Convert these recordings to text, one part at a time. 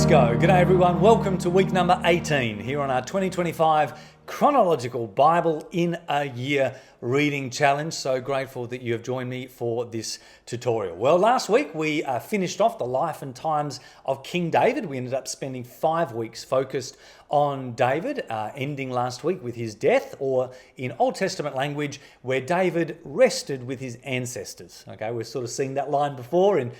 go. G'day everyone, welcome to week number 18 here on our 2025 Chronological Bible-in-a-Year Reading Challenge. So grateful that you have joined me for this tutorial. Well, last week we finished off the life and times of King David. We ended up spending 5 weeks focused on David, ending last week with his death, or in Old Testament language, where David rested with his ancestors. Okay, we've sort of seen that line before in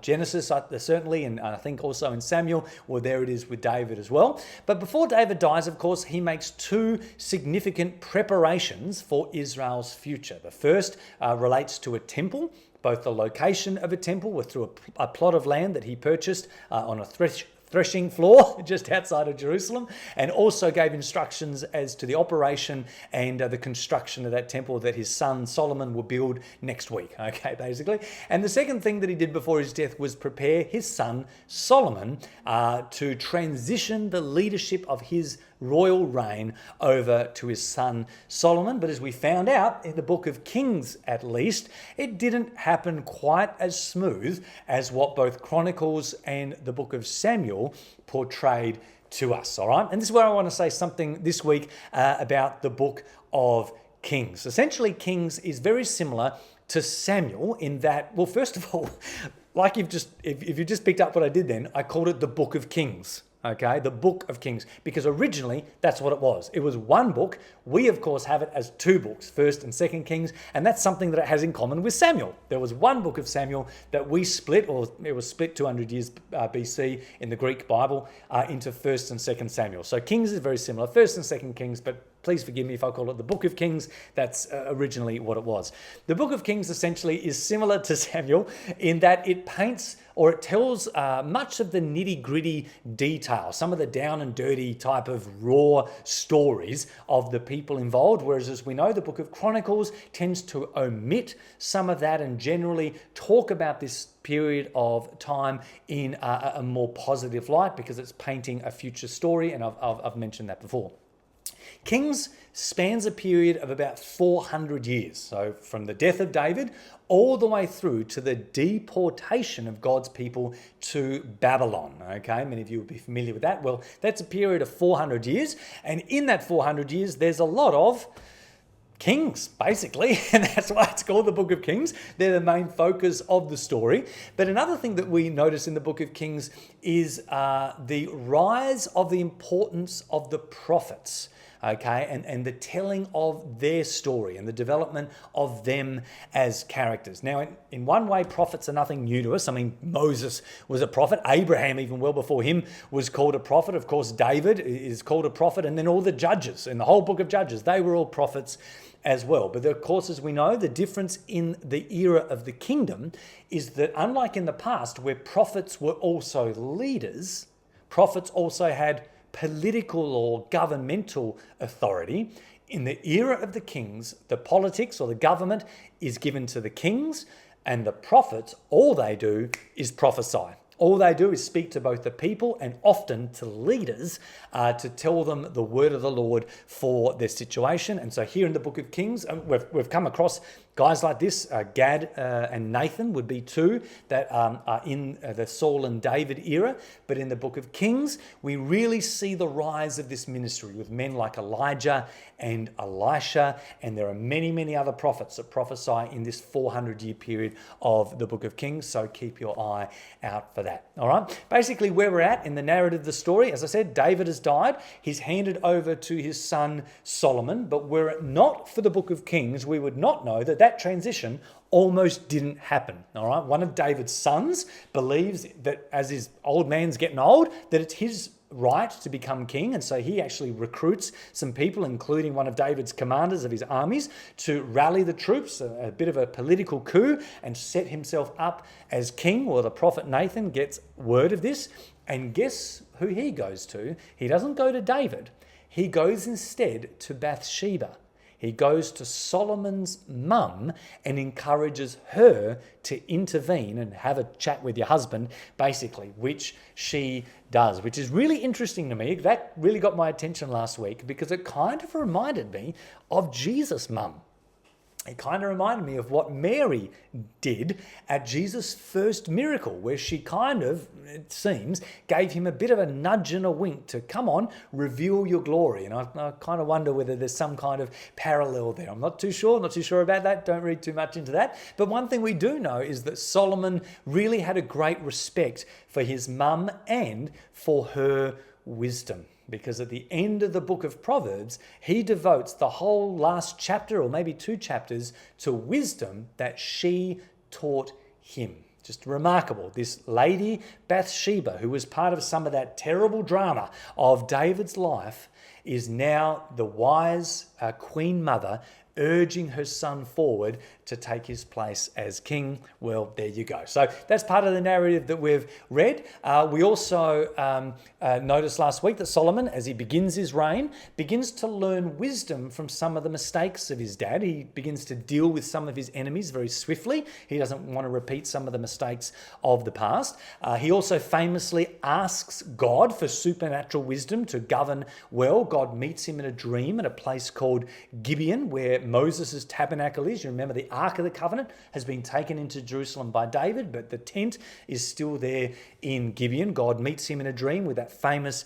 Genesis, certainly, and I think also in Samuel. Well, there it is with David as well. But before David dies, of course, he makes 2 significant preparations for Israel's future. The first relates to a temple. Both the location of a temple was through a plot of land that he purchased on a threshing floor just outside of Jerusalem, and also gave instructions as to the operation and the construction of that temple that his son Solomon will build next week, okay, basically. And the second thing that he did before his death was prepare his son Solomon to transition the leadership of his royal reign over to his son Solomon. But as we found out in the book of Kings, at least, it didn't happen quite as smooth as what both Chronicles and the book of Samuel portrayed to us, all right? And this is where I want to say something this week about the book of Kings. Essentially, Kings is very similar to Samuel in that, well, first of all, like if you just picked up what I did then, I called it the book of Kings. Okay, the book of Kings, because originally that's what it was. It was one book. We, of course, have it as 2 books, 1st and 2nd Kings, and that's something that it has in common with Samuel. There was one book of Samuel that we split, or it was split 200 years BC in the Greek Bible, into 1st and 2nd Samuel. So Kings is very similar, 1st and 2nd Kings, but please forgive me if I call it the Book of Kings. That's originally what it was. The Book of Kings essentially is similar to Samuel in that it paints or it tells much of the nitty-gritty detail, some of the down and dirty type of raw stories of the people involved, whereas as we know, the Book of Chronicles tends to omit some of that and generally talk about this period of time in a more positive light because it's painting a future story, and I've mentioned that before. Kings spans a period of about 400 years. So from the death of David all the way through to the deportation of God's people to Babylon. Okay, many of you will be familiar with that. Well, that's a period of 400 years. And in that 400 years, there's a lot of kings, basically, and that's why it's called the Book of Kings. They're the main focus of the story. But another thing that we notice in the Book of Kings is the rise of the importance of the prophets. Okay, and the telling of their story and the development of them as characters. Now, in one way, prophets are nothing new to us. I mean, Moses was a prophet. Abraham, even well before him, was called a prophet. Of course, David is called a prophet. And then all the judges in the whole book of Judges, they were all prophets as well. But of course, as we know, the difference in the era of the kingdom is that unlike in the past, where prophets were also leaders, prophets also had political or governmental authority. In the era of the kings, the politics or the government is given to the kings, and the prophets, all they do is prophesy. All they do is speak to both the people and often to leaders to tell them the word of the Lord for their situation. And so here in the book of Kings, we've come across guys like this. Gad and Nathan would be 2 that are in the Saul and David era. But in the book of Kings, we really see the rise of this ministry with men like Elijah and Elisha. And there are many, many other prophets that prophesy in this 400-year period of the book of Kings. So keep your eye out for that. All right. Basically, where we're at in the narrative of the story, as I said, David has died. He's handed over to his son Solomon. But were it not for the book of Kings, we would not know that transition almost didn't happen. All right. One of David's sons believes that as his old man's getting old, that it's his right to become king, and so he actually recruits some people, including one of David's commanders of his armies, to rally the troops, a bit of a political coup, and set himself up as king. Well, the prophet Nathan gets word of this, and guess who he goes to? He doesn't go to David. He goes instead to Bathsheba. He goes to Solomon's mum and encourages her to intervene and have a chat with your husband, basically, which she does, which is really interesting to me. That really got my attention last week because it kind of reminded me of Jesus' mum. It kind of reminded me of what Mary did at Jesus' first miracle, where she kind of, it seems, gave him a bit of a nudge and a wink to, come on, reveal your glory. And I kind of wonder whether there's some kind of parallel there. I'm not too sure about that. Don't read too much into that. But one thing we do know is that Solomon really had a great respect for his mum and for her wisdom. Because at the end of the book of Proverbs, he devotes the whole last chapter, or maybe 2 chapters, to wisdom that she taught him. Just remarkable. This lady, Bathsheba, who was part of some of that terrible drama of David's life, is now the wise queen mother urging her son forward to take his place as king. Well, there you go. So that's part of the narrative that we've read. We also noticed last week that Solomon, as he begins his reign, begins to learn wisdom from some of the mistakes of his dad. He begins to deal with some of his enemies very swiftly. He doesn't want to repeat some of the mistakes of the past. He also famously asks God for supernatural wisdom to govern well. God meets him in a dream at a place called Gibeon, where Moses' tabernacle is. You remember the Ark of the Covenant has been taken into Jerusalem by David, but the tent is still there in Gibeon. God meets him in a dream with that famous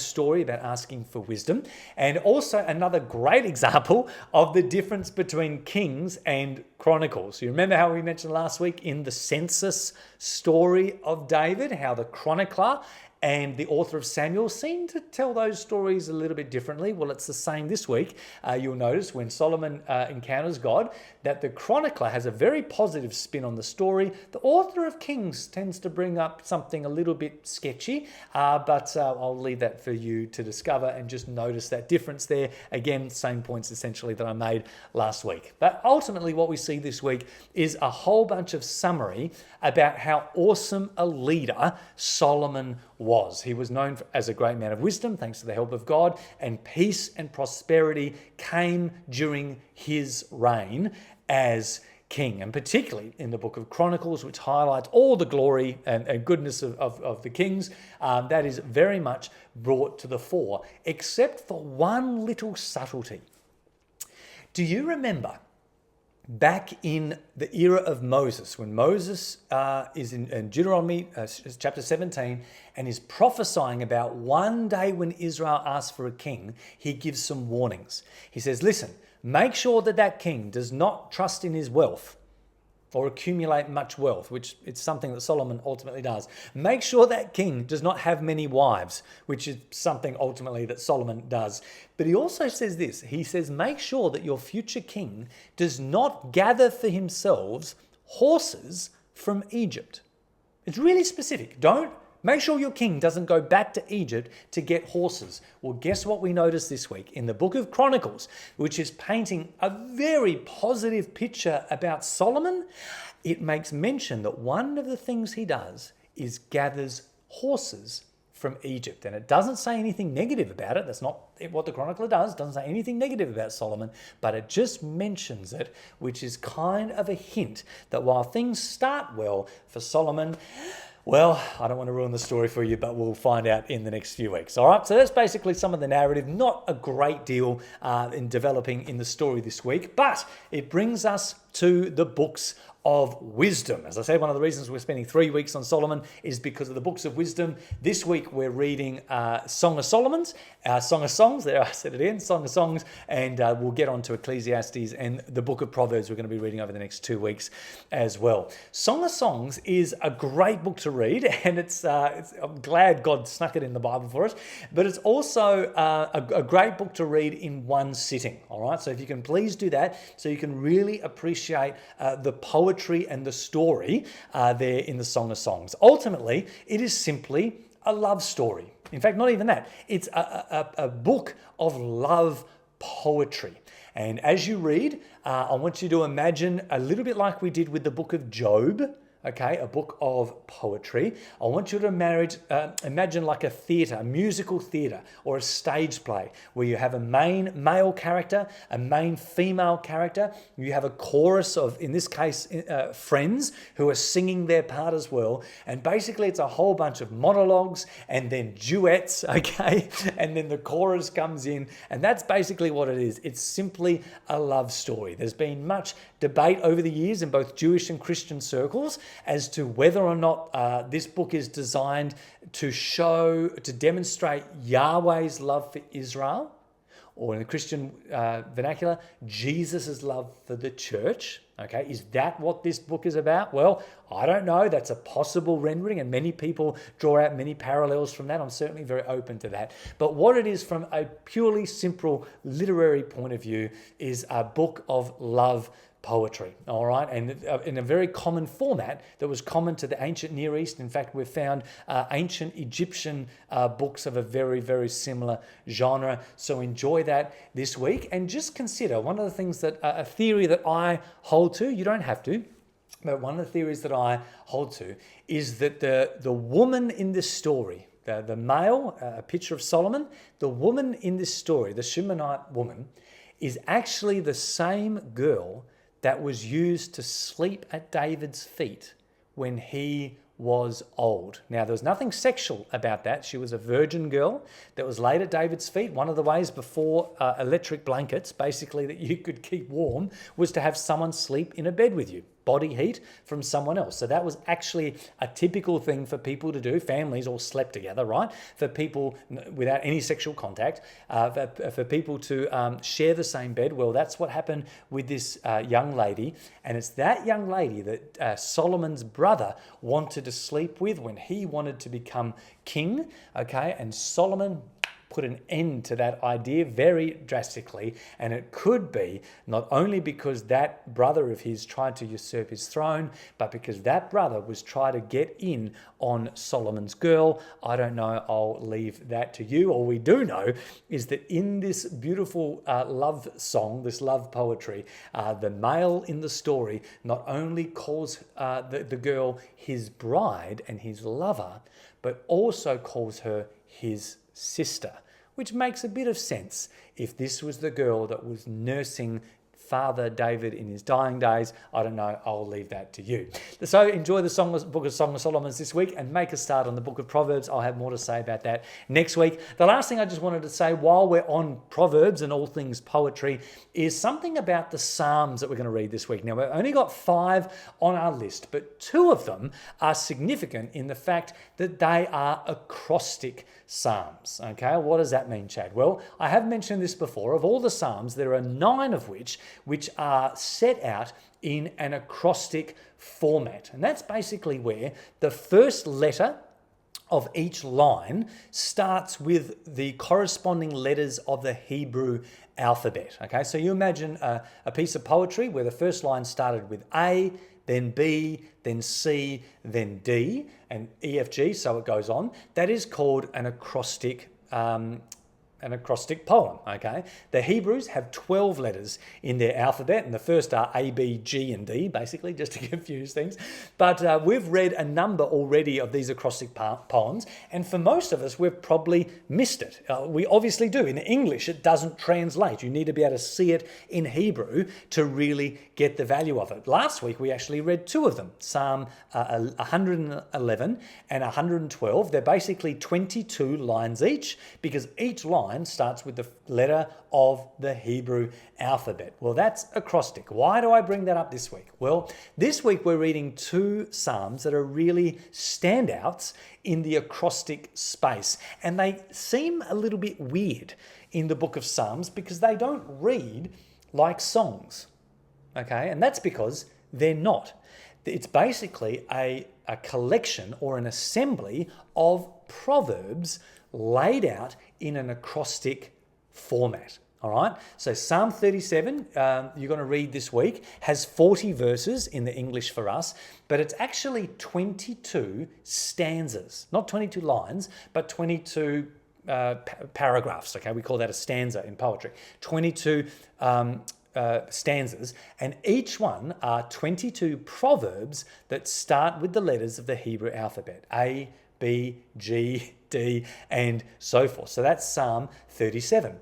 story about asking for wisdom. And also another great example of the difference between Kings and Chronicles. You remember how we mentioned last week in the census story of David, how the chronicler and the author of Samuel seem to tell those stories a little bit differently. Well, it's the same this week. You'll notice when Solomon encounters God that the chronicler has a very positive spin on the story. The author of Kings tends to bring up something a little bit sketchy, but I'll leave that for you to discover and just notice that difference there. Again, same points essentially that I made last week. But ultimately what we see this week is a whole bunch of summary about how awesome a leader Solomon was. He was known as a great man of wisdom, thanks to the help of God, and peace and prosperity came during his reign as king, and particularly in the book of Chronicles, which highlights all the glory and goodness of the kings. That is very much brought to the fore, except for one little subtlety. Do you remember back in the era of Moses, when Moses is in Deuteronomy chapter 17 and is prophesying about one day when Israel asks for a king, he gives some warnings. He says, listen, make sure that king does not trust in his wealth or accumulate much wealth, which is something that Solomon ultimately does. Make sure that king does not have many wives, which is something ultimately that Solomon does. But he also says this. He says, make sure that your future king does not gather for himself horses from Egypt. It's really specific. Make sure your king doesn't go back to Egypt to get horses. Well, guess what we notice this week in the book of Chronicles, which is painting a very positive picture about Solomon. It makes mention that one of the things he does is gathers horses from Egypt. And it doesn't say anything negative about it. That's not what the chronicler does. It doesn't say anything negative about Solomon, but it just mentions it, which is kind of a hint that while things start well for Solomon, well, I don't want to ruin the story for you, but we'll find out in the next few weeks. All right, so that's basically some of the narrative. Not a great deal in developing in the story this week, but it brings us to the books of wisdom. As I said, one of the reasons we're spending 3 weeks on Solomon is because of the books of wisdom. This week we're reading Song of Solomon's, Song of Songs, there I said it again, Song of Songs, and we'll get on to Ecclesiastes and the book of Proverbs we're going to be reading over the next 2 weeks as well. Song of Songs is a great book to read, and I'm glad God snuck it in the Bible for us, but it's also a great book to read in one sitting, all right? So if you can please do that, so you can really appreciate the poetry and the story there in the Song of Songs. Ultimately, it is simply a love story. In fact, not even that. It's a book of love poetry. And as you read, I want you to imagine a little bit like we did with the book of Job. okay, a book of poetry, I want you to imagine like a theatre, a musical theatre or a stage play where you have a main male character, a main female character, you have a chorus of, in this case, friends who are singing their part as well. And basically it's a whole bunch of monologues and then duets, okay? And then the chorus comes in, and that's basically what it is. It's simply a love story. There's been much debate over the years in both Jewish and Christian circles as to whether or not this book is designed to demonstrate Yahweh's love for Israel, or in the Christian vernacular, Jesus' love for the church. Okay, is that what this book is about? Well, I don't know. That's a possible rendering, and many people draw out many parallels from that. I'm certainly very open to that. But what it is from a purely simple literary point of view is a book of love poetry, all right, and in a very common format that was common to the ancient Near East. In fact, we've found ancient Egyptian books of a very, very similar genre. So enjoy that this week, and just consider one of the things that a theory that I hold to. You don't have to, but one of the theories that I hold to is that the woman in this story, the male, a picture of Solomon, the woman in this story, the Shunammite woman, is actually the same girl that was used to sleep at David's feet when he was old. Now, there was nothing sexual about that. She was a virgin girl that was laid at David's feet. One of the ways before electric blankets, basically, that you could keep warm was to have someone sleep in a bed with you. Body heat from someone else. So that was actually a typical thing for people to do. Families all slept together, right? For people without any sexual contact, for people to share the same bed. Well, that's what happened with this young lady. And it's that young lady that Solomon's brother wanted to sleep with when he wanted to become king, okay? And Solomon put an end to that idea very drastically, and it could be not only because that brother of his tried to usurp his throne, but because that brother was trying to get in on Solomon's girl. I don't know, I'll leave that to you. All we do know is that in this beautiful love song, this love poetry, the male in the story not only calls the girl his bride and his lover, but also calls her his sister, which makes a bit of sense if this was the girl that was nursing Father David in his dying days. I don't know, I'll leave that to you. So enjoy the book of Song of Solomon this week and make a start on the book of Proverbs. I'll have more to say about that next week. The last thing I just wanted to say while we're on Proverbs and all things poetry is something about the Psalms that we're going to read this week. Now, we've only got 5 on our list, but 2 of them are significant in the fact that they are acrostic Psalms. Okay, what does that mean, Chad? Well, I have mentioned this before. Of all the Psalms, there are 9 of which are set out in an acrostic format. And that's basically where the first letter of each line starts with the corresponding letters of the Hebrew alphabet. Okay, so you imagine a piece of poetry where the first line started with A, then B, then C, then D, and E, F, G, so it goes on. That is called an acrostic poem, okay? The Hebrews have 12 letters in their alphabet, and the first are A, B, G, and D, basically, just to confuse things. But we've read a number already of these acrostic poems, and for most of us, we've probably missed it. We obviously do. In English, it doesn't translate. You need to be able to see it in Hebrew to really get the value of it. Last week, we actually read 2 of them, Psalm 111 and 112. They're basically 22 lines each, because each line starts with the letter of the Hebrew alphabet. Well, that's acrostic. Why do I bring that up this week? Well, this week we're reading 2 Psalms that are really standouts in the acrostic space. And they seem a little bit weird in the book of Psalms because they don't read like songs. Okay, and that's because they're not. It's basically a collection or an assembly of proverbs laid out in an acrostic format. All right, so Psalm 37, you're going to read this week, has 40 verses in the English for us, but it's actually 22 stanzas, not 22 lines, but 22 paragraphs. Okay, we call that a stanza in poetry. 22 stanzas, and each one are 22 proverbs that start with the letters of the Hebrew alphabet, A, B, G, D, and so forth. So that's Psalm 37.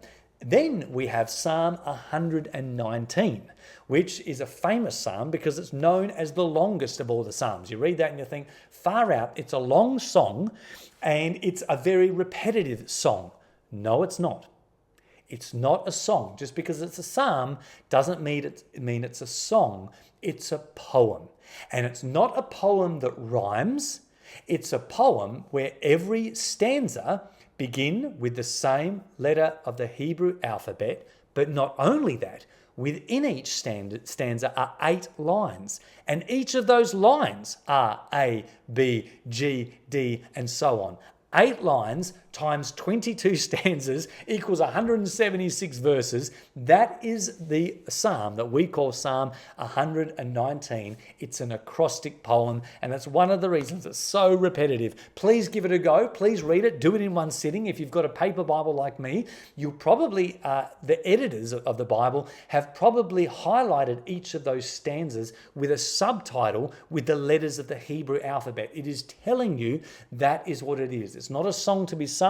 Then we have Psalm 119, which is a famous psalm because it's known as the longest of all the psalms. You read that and you think, far out, it's a long song and it's a very repetitive song. No, it's not. It's not a song. Just because it's a psalm doesn't mean it's a song. It's a poem. And it's not a poem that rhymes. It's a poem where every stanza begin with the same letter of the Hebrew alphabet, but not only that, within each stanza are 8 lines, and each of those lines are A, B, G, D, and so on. 8 lines times 22 stanzas equals 176 verses. That is the psalm that we call Psalm 119. It's an acrostic poem, and that's one of the reasons it's so repetitive. Please give it a go. Please read it. Do it in one sitting. If you've got a paper Bible like me, you'll probably, the editors of the Bible have probably highlighted each of those stanzas with a subtitle with the letters of the Hebrew alphabet. It is telling you that is what it is. It's not a song to be sung.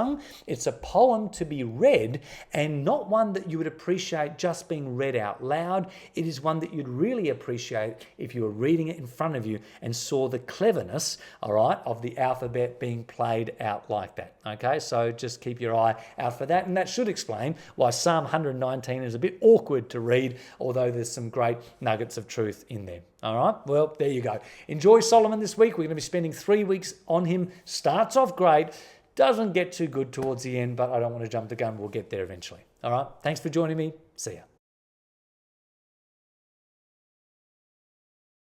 It's a poem to be read, and not one that you would appreciate just being read out loud. It is one that you'd really appreciate if you were reading it in front of you and saw the cleverness, all right, of the alphabet being played out like that. Okay, so just keep your eye out for that, and that should explain why Psalm 119 is a bit awkward to read, although there's some great nuggets of truth in there. All right, well, there you go. Enjoy Solomon this week. We're going to be spending 3 weeks on him. Starts off great. Doesn't get too good towards the end, but I don't want to jump the gun. We'll get there eventually. All right. Thanks for joining me. See ya.